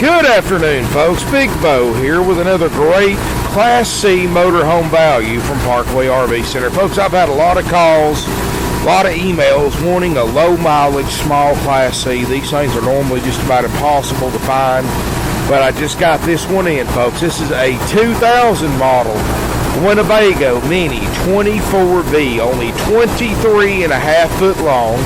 Good afternoon, folks. Big Bo here with another great Class C motorhome value from Parkway RV Center. Folks, I've had a lot of calls, a lot of emails wanting a low mileage, small Class C. These things are normally just about impossible to find, but I just got this one in, folks. This is a 2000 model Winnebago Minnie 24V, only 23.5 foot long.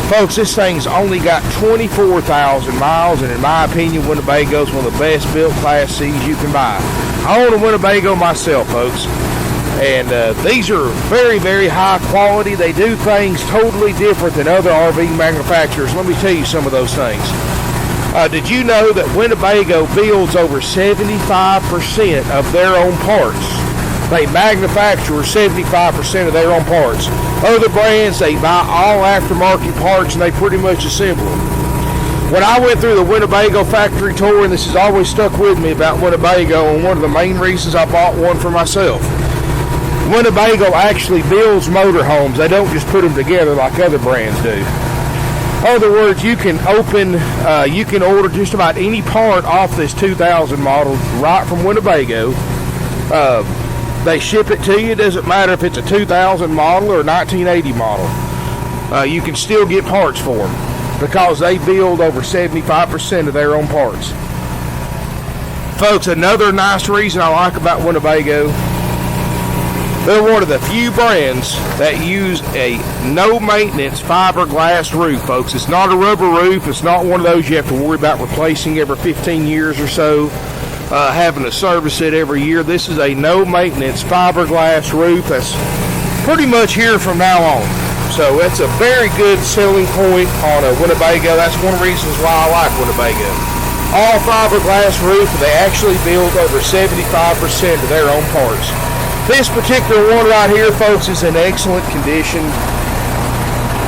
Folks, this thing's only got 24,000 miles, and in my opinion, Winnebago's one of the best built Class C's you can buy. I own a Winnebago myself, folks, and these are very, very high quality. They do things totally different than other RV manufacturers. Let me tell you some of those things. Did you know that Winnebago builds over 75% of their own parts? They manufacture 75% of their own parts. Other brands, they buy all aftermarket parts and they pretty much assemble them. When I went through the Winnebago factory tour, and this has always stuck with me about Winnebago, and one of the main reasons I bought one for myself, Winnebago actually builds motorhomes. They don't just put them together like other brands do. In other words, you can order just about any part off this 2000 model right from Winnebago. They ship it to you. It doesn't matter if it's a 2000 model or a 1980 model. You can still get parts for them because they build over 75% of their own parts. Folks, another nice reason I like about Winnebago, they're one of the few brands that use a no-maintenance fiberglass roof, folks. It's not a rubber roof. It's not one of those you have to worry about replacing every 15 years or so. Having to service it every year. This is a no-maintenance fiberglass roof that's pretty much here from now on. So that's a very good selling point on a Winnebago. That's one of the reasons why I like Winnebago. All fiberglass roof, and they actually build over 75% of their own parts. This particular one right here, folks, is in excellent condition.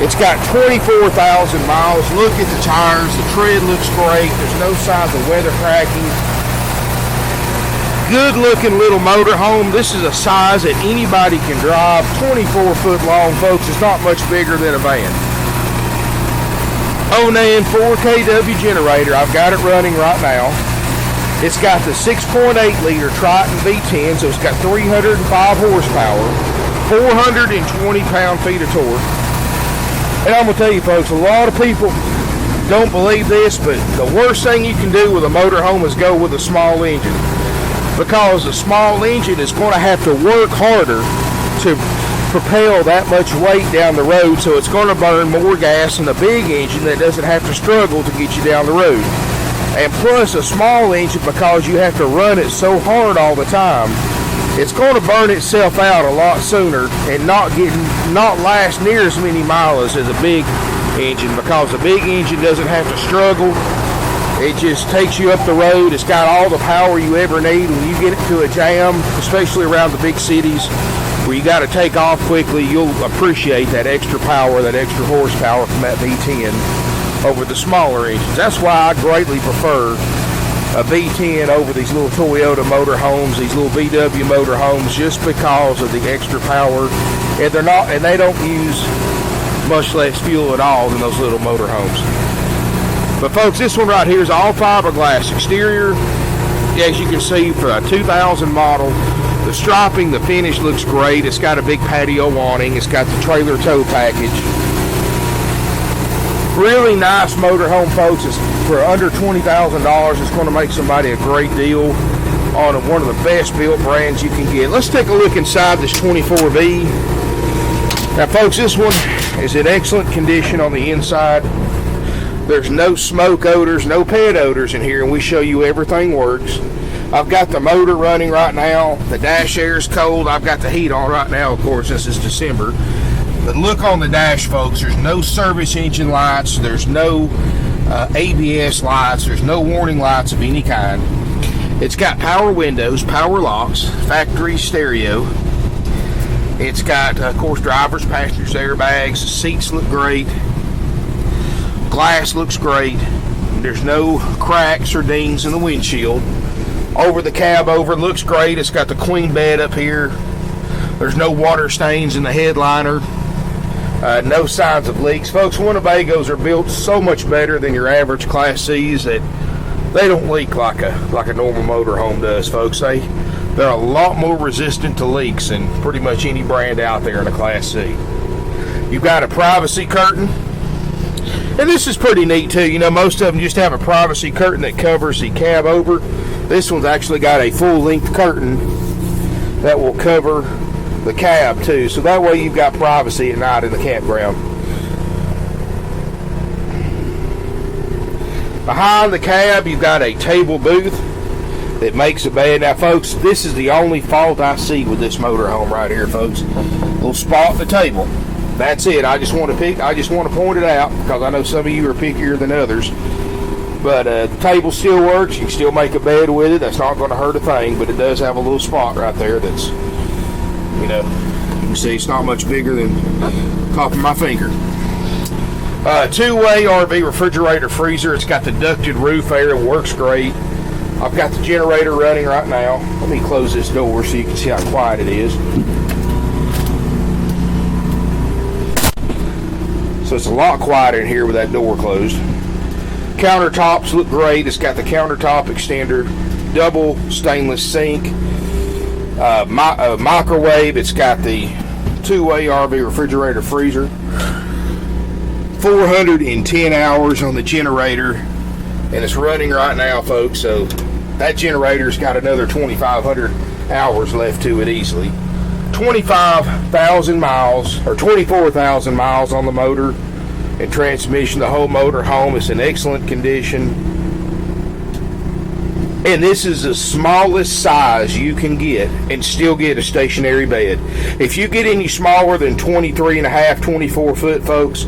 It's got 24,000 miles. Look at the tires. The tread looks great. There's no signs of weather cracking. Good looking little motorhome. This is a size that anybody can drive. 24 foot long, folks. It's not much bigger than a van. Onan 4 kW generator. I've got it running right now. It's got the 6.8 liter Triton V-10, so it's got 305 horsepower, 420 pound-feet of torque. And I'm gonna tell you, folks, a lot of people don't believe this, but the worst thing you can do with a motorhome is go with a small engine. Because a small engine is going to have to work harder to propel that much weight down the road, so it's going to burn more gas than a big engine that doesn't have to struggle to get you down the road. And plus, a small engine, because you have to run it so hard all the time, it's going to burn itself out a lot sooner and not last near as many miles as a big engine, because a big engine doesn't have to struggle. It just takes you up the road. It's got all the power you ever need. When you get into a jam, especially around the big cities where you got to take off quickly, you'll appreciate that extra power, that extra horsepower from that V10 over the smaller engines. That's why I greatly prefer a V10 over these little Toyota motorhomes, these little VW motorhomes, just because of the extra power. And they don't use much less fuel at all than those little motorhomes. But folks, this one right here is all fiberglass exterior. As you can see, for a 2000 model, the striping, the finish looks great. It's got a big patio awning. It's got the trailer tow package. Really nice motorhome, folks. It's for under $20,000. It's going to make somebody a great deal on one of the best built brands you can get. Let's take a look inside this 24V. Now, folks, this one is in excellent condition on the inside. There's no smoke odors, no pet odors in here, and we show you everything works. I've got the motor running right now. The dash air is cold. I've got the heat on right now, of course, since it's December. But look on the dash, folks. There's no service engine lights. There's no ABS lights. There's no warning lights of any kind. It's got power windows, power locks, factory stereo. It's got, of course, driver's, passenger's airbags. The seats look great. Glass looks great. There's no cracks or dings in the windshield. Over the cab over looks great. It's got the queen bed up here. There's no water stains in the headliner. No signs of leaks. Folks, Winnebagos are built so much better than your average Class C's that they don't leak like a normal motorhome does, folks. They're a lot more resistant to leaks than pretty much any brand out there in a Class C. You've got a privacy curtain. And this is pretty neat too. You know, most of them just have a privacy curtain that covers the cab over. This one's actually got a full-length curtain that will cover the cab too. So that way you've got privacy at night in the campground. Behind the cab, you've got a table booth that makes a bed. Now, folks, this is the only fault I see with this motorhome right here, folks. Little spot at the table. That's it. I just want to point it out because I know some of you are pickier than others. But the table still works. You can still make a bed with it. That's not going to hurt a thing. But it does have a little spot right there that's, you know, you can see it's not much bigger than the top of my finger. Two-way RV refrigerator freezer. It's got the ducted roof air. It works great. I've got the generator running right now. Let me close this door so you can see how quiet it is. So it's a lot quieter in here with that door closed. Countertops look great. It's got the countertop extender, double stainless sink, microwave. It's got the two-way RV refrigerator freezer. 410 hours on the generator, and it's running right now, folks. So that generator's got another 2,500 hours left to it easily. 25,000 miles or 24,000 miles on the motor and transmission. The whole motor home is in excellent condition, and this is the smallest size you can get and still get a stationary bed. If you get any smaller than 23.5, 24 foot, folks,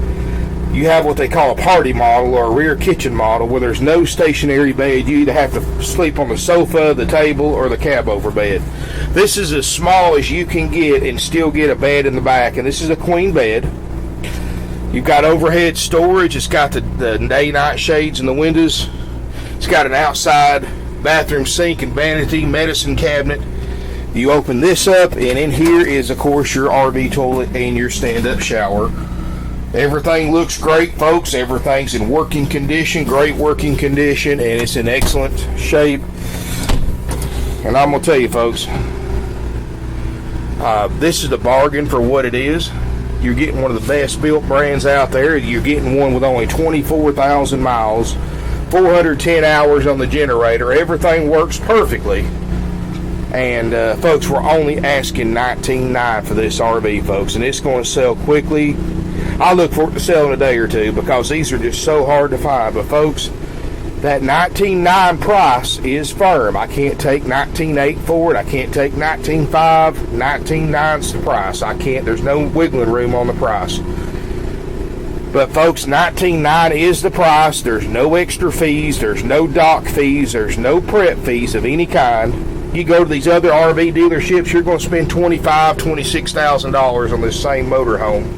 you have what they call a party model or a rear kitchen model where there's no stationary bed. You either have to sleep on the sofa, the table, or the cab over bed. This is as small as you can get and still get a bed in the back, and this is a queen bed. You've got overhead storage. It's got the day-night shades in the windows. It's got an outside bathroom sink and vanity medicine cabinet. You open this up, and in here is, of course, your RV toilet and your stand-up shower. Everything looks great, folks. Everything's in working condition, great working condition, and it's in excellent shape. And I'm going to tell you, folks, this is the bargain for what it is. You're getting one of the best built brands out there. You're getting one with only 24,000 miles, 410 hours on the generator. Everything works perfectly. And folks, we're only asking $19,900 for this RV, folks, and it's going to sell quickly. I look for it to sell in a day or two because these are just so hard to find. But folks, that $19,900 price is firm. I can't take $19,800 for it. I can't take $19,500. $19,900's the price. I can't. There's no wiggling room on the price. But folks, $19,900 is the price. There's no extra fees. There's no dock fees. There's no prep fees of any kind. You go to these other RV dealerships, you're going to spend $25,000, $26,000 on this same motorhome.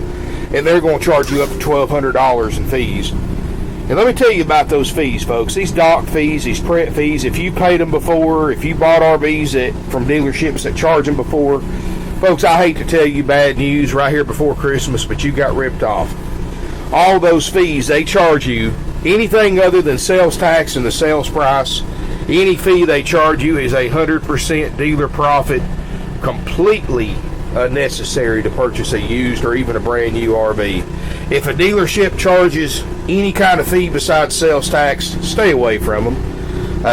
And they're going to charge you up to $1,200 in fees. And let me tell you about those fees, folks. These dock fees, these prep fees, if you paid them before, if you bought RVs from dealerships that charge them before, folks, I hate to tell you bad news right here before Christmas, but you got ripped off. All those fees, they charge you anything other than sales tax and the sales price. Any fee they charge you is 100% dealer profit, completely unnecessary to purchase a used or even a brand new RV. If a dealership charges any kind of fee besides sales tax, stay away from them.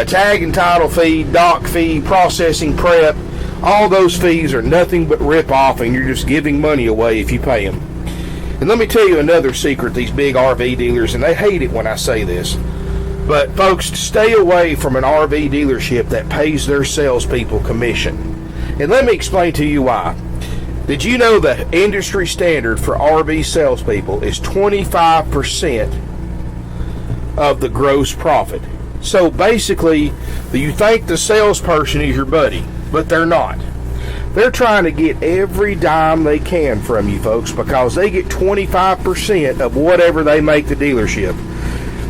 Tag and title fee, dock fee, processing, prep, all those fees are nothing but rip off, and you're just giving money away if you pay them. And let me tell you another secret, these big RV dealers, and they hate it when I say this, but folks, stay away from an RV dealership that pays their salespeople commission. And let me explain to you why. Did you know the industry standard for RV salespeople is 25% of the gross profit? So basically, you think the salesperson is your buddy, but they're not. They're trying to get every dime they can from you, folks, because they get 25% of whatever they make the dealership.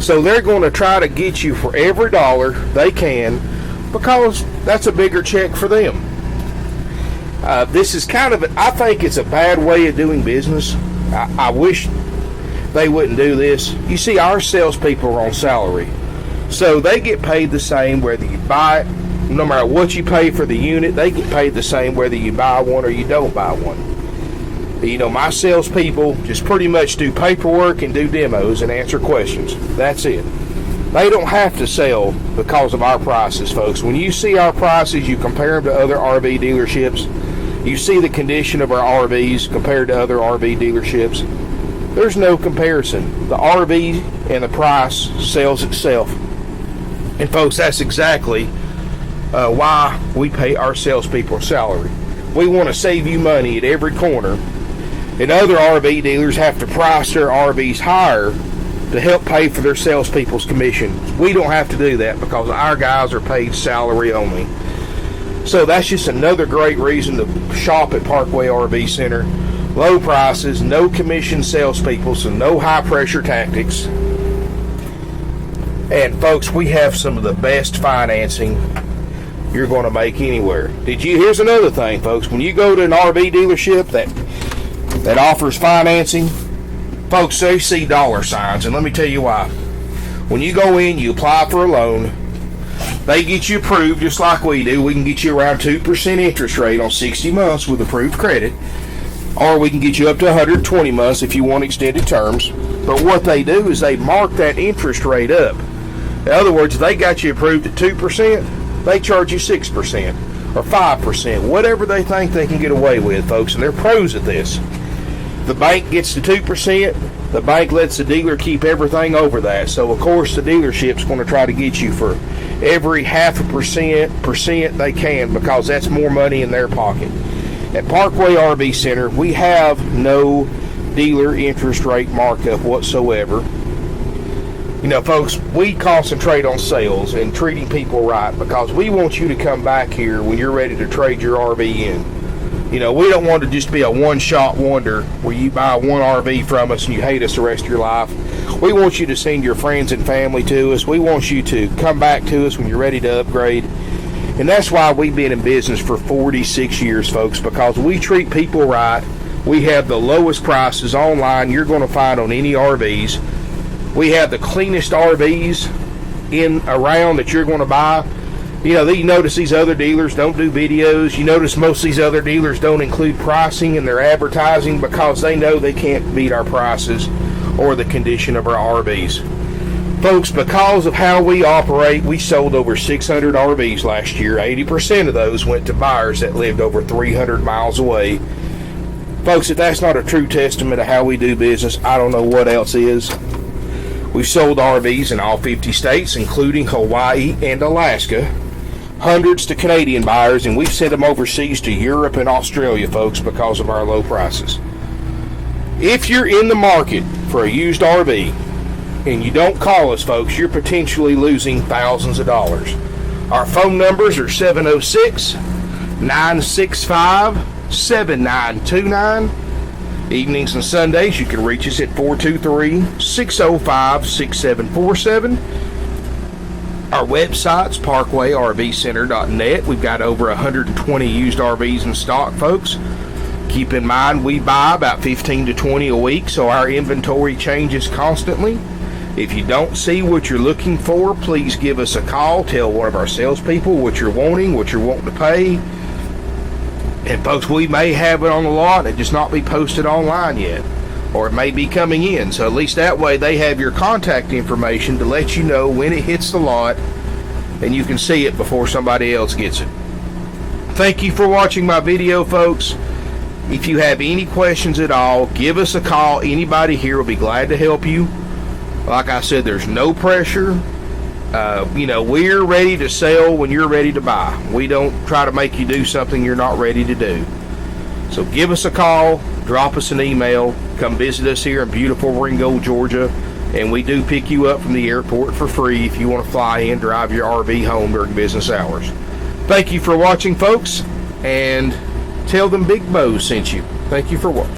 So they're going to try to get you for every dollar they can because that's a bigger check for them. This is kind of, I think it's a bad way of doing business. I wish they wouldn't do this. You see, our salespeople are on salary. So they get paid the same whether you buy it, no matter what you pay for the unit, they get paid the same whether you buy one or you don't buy one. You know, my salespeople just pretty much do paperwork and do demos and answer questions. That's it. They don't have to sell because of our prices, folks. When you see our prices, you compare them to other RV dealerships. You see the condition of our RVs compared to other RV dealerships. There's no comparison. The RV and the price sells itself. And folks, that's exactly why we pay our salespeople a salary. We want to save you money at every corner. And other RV dealers have to price their RVs higher to help pay for their salespeople's commission. We don't have to do that because our guys are paid salary only. So that's just another great reason to shop at Parkway RV Center. Low prices, no commission salespeople, so no high pressure tactics. And folks, we have some of the best financing you're going to make anywhere. Here's another thing, folks. When you go to an RV dealership that offers financing, folks, they see dollar signs, and let me tell you why. When you go in, you apply for a loan, they get you approved just like we do. We can get you around 2% interest rate on 60 months with approved credit, or we can get you up to 120 months if you want extended terms. But what they do is they mark that interest rate up. In other words, if they got you approved at 2%, they charge you 6% or 5%, whatever they think they can get away with, folks, and they're pros at this. The bank gets the 2%, the bank lets the dealer keep everything over that. So, of course, the dealership's going to try to get you for every 0.5% they can because that's more money in their pocket. At Parkway RV Center, we have no dealer interest rate markup whatsoever. You know, folks, we concentrate on sales and treating people right because we want you to come back here when you're ready to trade your RV in. You know, we don't want to just be a one-shot wonder where you buy one RV from us and you hate us the rest of your life. We want you to send your friends and family to us. We want you to come back to us when you're ready to upgrade. And that's why we've been in business for 46 years, folks, because we treat people right. We have the lowest prices online you're going to find on any RVs. We have the cleanest RVs around that you're going to buy. You know, you notice these other dealers don't do videos. You notice most of these other dealers don't include pricing in their advertising because they know they can't beat our prices or the condition of our RVs. Folks, because of how we operate, we sold over 600 RVs last year. 80% of those went to buyers that lived over 300 miles away. Folks, if that's not a true testament of how we do business, I don't know what else is. We've sold RVs in all 50 states, including Hawaii and Alaska. Hundreds to Canadian buyers, and we've sent them overseas to Europe and Australia, folks, because of our low prices. If you're in the market for a used RV and you don't call us, folks, you're potentially losing thousands of dollars. Our phone numbers are 706-965-7929. Evenings and Sundays, you can reach us at 423-605-6747. Our website's parkway.rvcenter.net. We've got over 120 used RVs in stock, folks. Keep in mind, we buy about 15 to 20 a week, so our inventory changes constantly. If you don't see what you're looking for, please give us a call. Tell one of our salespeople what you're wanting, what you're wanting to pay. And folks, we may have it on the lot and just not be posted online yet, or it may be coming in. So at least that way they have your contact information to let you know when it hits the lot and you can see it before somebody else gets it. Thank you for watching my video, folks. If you have any questions at all, give us a call. Anybody here will be glad to help you. Like I said, there's no pressure. You know, we're ready to sell when you're ready to buy. We don't try to make you do something you're not ready to do. So give us a call, drop us an email, come visit us here in beautiful Ringgold, Georgia, and we do pick you up from the airport for free if you want to fly in, drive your RV home during business hours. Thank you for watching, folks, and tell them Big Bo sent you. Thank you for watching.